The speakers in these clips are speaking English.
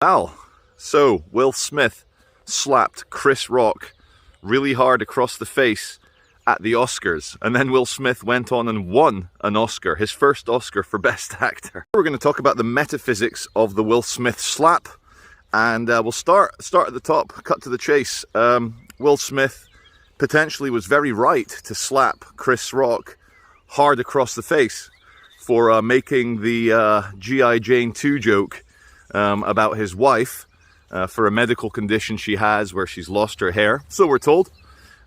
Al, so Will Smith slapped Chris Rock really hard across the face at the Oscars, and then Will Smith went on and won an Oscar, his first Oscar for Best Actor. We're going to talk about the metaphysics of the Will Smith slap, and we'll start at the top, cut to the chase. Will Smith potentially was very right to slap Chris Rock hard across the face for making the G.I. Jane 2 joke about his wife for a medical condition she has where she's lost her hair, so we're told.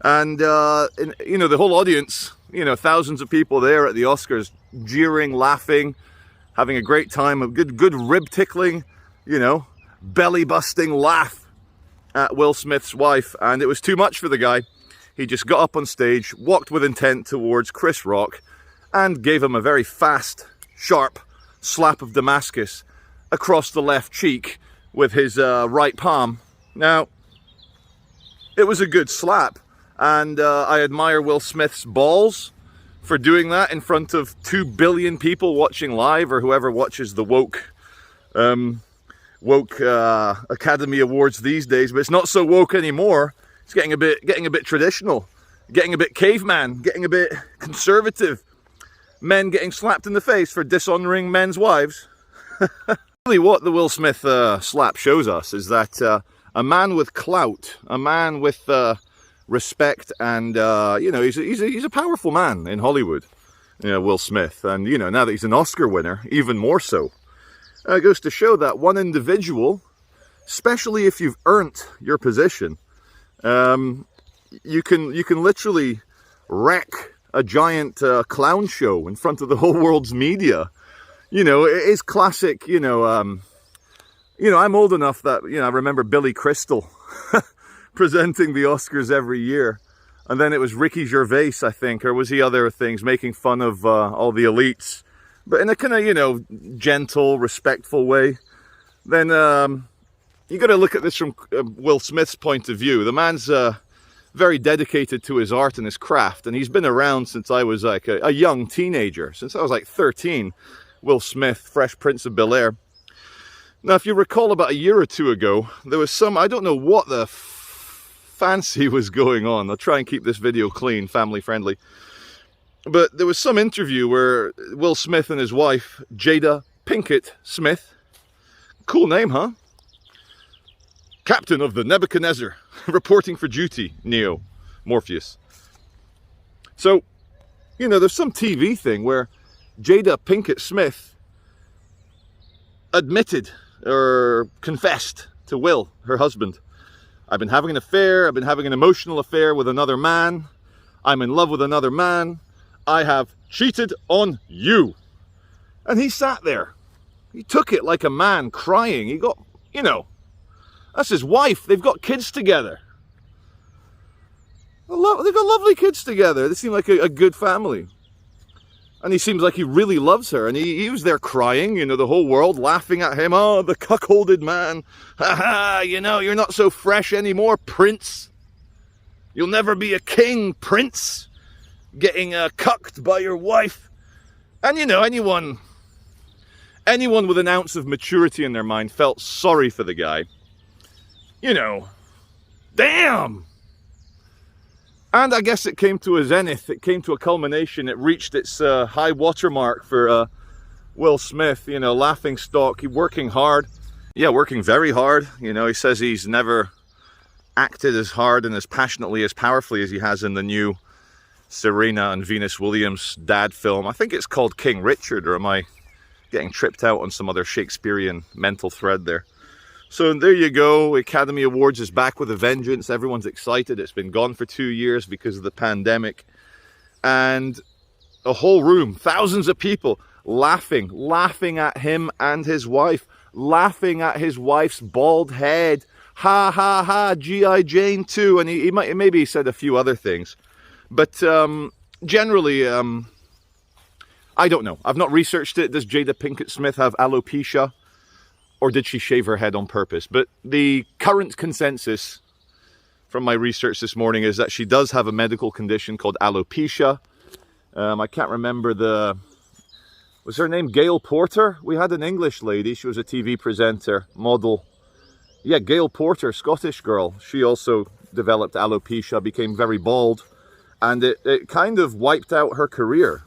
And, you know, the whole audience, you know, thousands of people there at the Oscars, jeering, laughing, having a great time, a good rib tickling, you know, belly busting laugh at Will Smith's wife. And it was too much for the guy. He just got up on stage, walked with intent towards Chris Rock, and gave him a very fast, sharp slap of Damascus across the left cheek with his right palm. Now, it was a good slap. And I admire Will Smith's balls for doing that in front of 2 billion people watching live, or whoever watches the woke Academy Awards these days. But it's not so woke anymore. It's getting a bit traditional, getting a bit caveman, getting a bit conservative. Men getting slapped in the face for dishonoring men's wives. Really, what the Will Smith slap shows us is that a man with clout, a man with respect, and you know, he's a powerful man in Hollywood, you know, Will Smith. And you know, now that he's an Oscar winner, even more so. It goes to show that one individual, especially if you've earned your position, you can literally wreck a giant clown show in front of the whole world's media. You know, it is classic. You know, I'm old enough that, you know, I remember Billy Crystal presenting the Oscars every year, and then it was Ricky Gervais, I think, or was he other things, making fun of all the elites, but in a kind of, you know, gentle, respectful way. Then you got to look at this from Will Smith's point of view. The man's very dedicated to his art and his craft, and he's been around since I was like a young teenager, since I was like 13. Will Smith, Fresh Prince of Bel-Air. Now, if you recall, about a year or two ago, there was some, I don't know what the fancy was going on. I'll try and keep this video clean, family friendly. But there was some interview where Will Smith and his wife, Jada Pinkett Smith, cool name, huh? Captain of the Nebuchadnezzar, reporting for duty, Neo, Morpheus. So, you know, there's some TV thing where Jada Pinkett Smith admitted or confessed to Will, her husband, I've been having an affair, I've been having an emotional affair with another man, I'm in love with another man, I have cheated on you. And he sat there. He took it like a man, crying. He got, you know, that's his wife. They've got kids together. They've got lovely kids together. They seem like a good family. And he seems like he really loves her. And he was there crying, you know, the whole world laughing at him. Oh, the cuckolded man. Ha ha, you know, you're not so fresh anymore, Prince. You'll never be a king, Prince. Getting cucked by your wife. And, you know, anyone with an ounce of maturity in their mind felt sorry for the guy. You know, damn. And I guess it came to a zenith, it came to a culmination, it reached its high watermark for Will Smith, you know, laughing stock, working hard. Yeah, working very hard. You know, he says he's never acted as hard and as passionately, as powerfully as he has in the new Serena and Venus Williams dad film. I think it's called King Richard, or am I getting tripped out on some other Shakespearean mental thread there? So there you go, Academy Awards is back with a vengeance. Everyone's excited. It's been gone for 2 years because of the pandemic. And a whole room, thousands of people laughing at him and his wife, laughing at his wife's bald head. Ha ha ha, G.I. Jane 2. And he maybe said a few other things. But generally, I don't know. I've not researched it. Does Jada Pinkett Smith have alopecia? Or did she shave her head on purpose? But the current consensus from my research this morning is that she does have a medical condition called alopecia. I can't remember was her name Gail Porter? We had an English lady. She was a TV presenter, model, Yeah, Gail Porter, Scottish girl. She also developed alopecia, became very bald, and it kind of wiped out her career.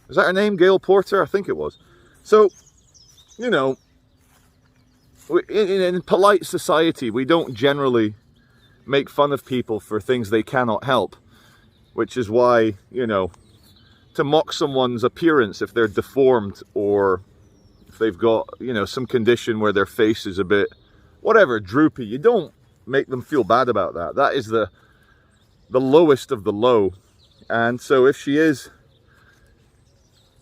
Is that her name, Gail Porter? I think it was. So, you know, in polite society, we don't generally make fun of people for things they cannot help, which is why, you know, to mock someone's appearance if they're deformed or if they've got, you know, some condition where their face is a bit, whatever, droopy, you don't make them feel bad about that. That is the lowest of the low. And so if she is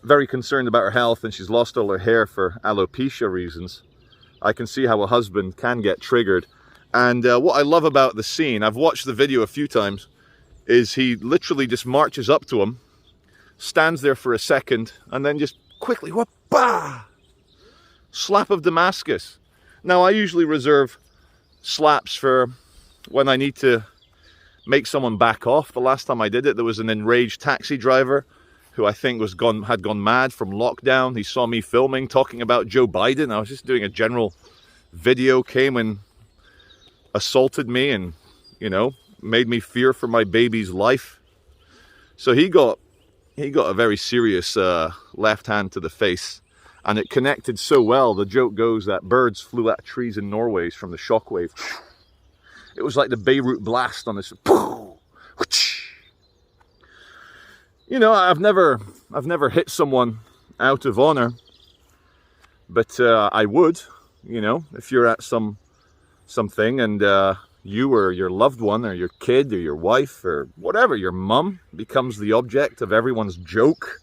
very concerned about her health and she's lost all her hair for alopecia reasons, I can see how a husband can get triggered. And what I love about the scene, I've watched the video a few times, is he literally just marches up to him, stands there for a second, and then just quickly, whoop-bah! Slap of Damascus. Now, I usually reserve slaps for when I need to make someone back off. The last time I did it, there was an enraged taxi driver who I think had gone mad from lockdown. He saw me filming, talking about Joe Biden. I was just doing a general video, came and assaulted me and, you know, made me fear for my baby's life. So he got a very serious left hand to the face, and it connected so well. The joke goes that birds flew at trees in Norway from the shockwave. It was like the Beirut blast on this. You know, I've never hit someone out of honor, but I would, you know, if you're at something and you or your loved one or your kid or your wife or whatever, your mum becomes the object of everyone's joke,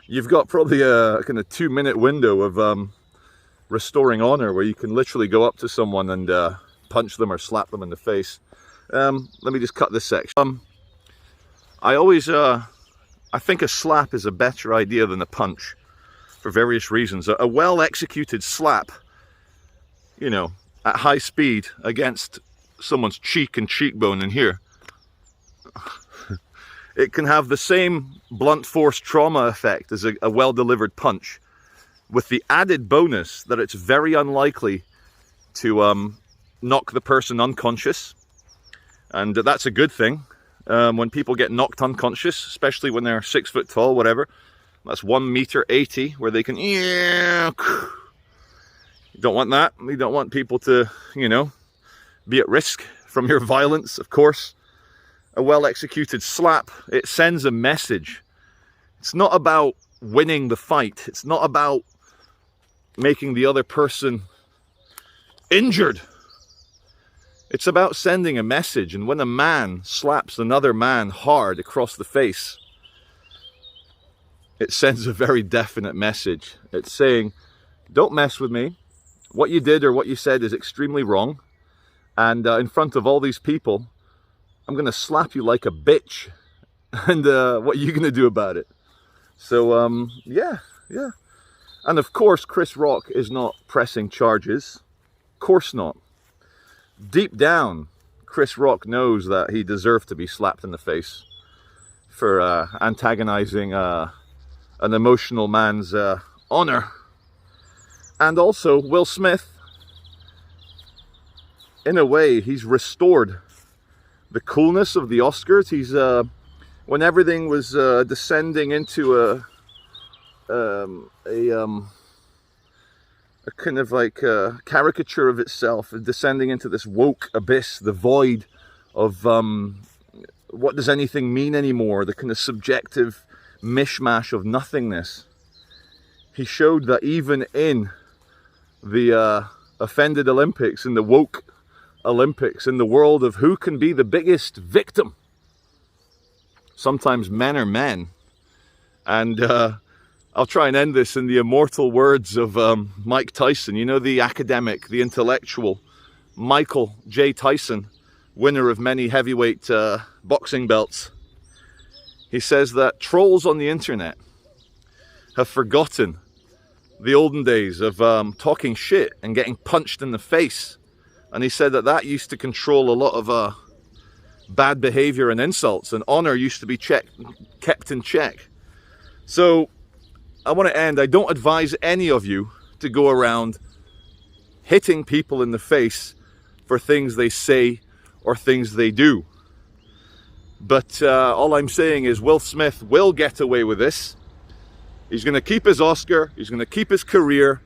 you've got probably a kind of 2-minute window of restoring honor where you can literally go up to someone and punch them or slap them in the face. Let me just cut this section. I think a slap is a better idea than a punch for various reasons. A well-executed slap, you know, at high speed against someone's cheek and cheekbone in here, it can have the same blunt force trauma effect as a well-delivered punch, with the added bonus that it's very unlikely to knock the person unconscious. And that's a good thing. When people get knocked unconscious, especially when they're 6 foot tall, whatever, that's 1.80 meters, where they can, you don't want that. You don't want people to, you know, be at risk from your violence, of course. A well-executed slap, it sends a message. It's not about winning the fight. It's not about making the other person injured. It's about sending a message. And when a man slaps another man hard across the face, it sends a very definite message. It's saying, don't mess with me. What you did or what you said is extremely wrong. And in front of all these people, I'm going to slap you like a bitch. And what are you going to do about it? So, yeah. And of course, Chris Rock is not pressing charges. Of course not. Deep down, Chris Rock knows that he deserved to be slapped in the face for antagonizing an emotional man's honor. And also, Will Smith, in a way, he's restored the coolness of the Oscars. He's when everything was descending into a kind of like a caricature of itself, descending into this woke abyss, the void of what does anything mean anymore, the kind of subjective mishmash of nothingness. He showed that even in the offended Olympics, in the woke Olympics, in the world of who can be the biggest victim, sometimes men are men. And I'll try and end this in the immortal words of Mike Tyson. You know, the academic, the intellectual, Michael J. Tyson, winner of many heavyweight boxing belts. He says that trolls on the internet have forgotten the olden days of talking shit and getting punched in the face. And he said that that used to control a lot of bad behavior and insults, and honor used to be kept in check. So I want to end. I don't advise any of you to go around hitting people in the face for things they say or things they do. But all I'm saying is Will Smith will get away with this. He's going to keep his Oscar. He's going to keep his career.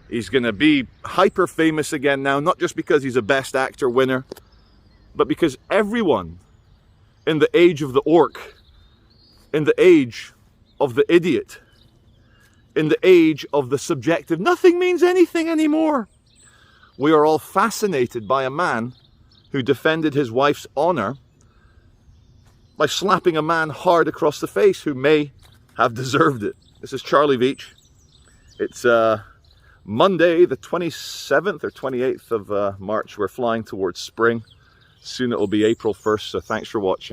He's going to be hyper famous again now, not just because he's a Best Actor winner, but because everyone in the age of the orc, in the age of the idiot, in the age of the subjective, nothing means anything anymore. We are all fascinated by a man who defended his wife's honor by slapping a man hard across the face who may have deserved it. This is Charlie Veitch. It's Monday, the 27th or 28th of March. We're flying towards spring. Soon it will be April 1st, so thanks for watching.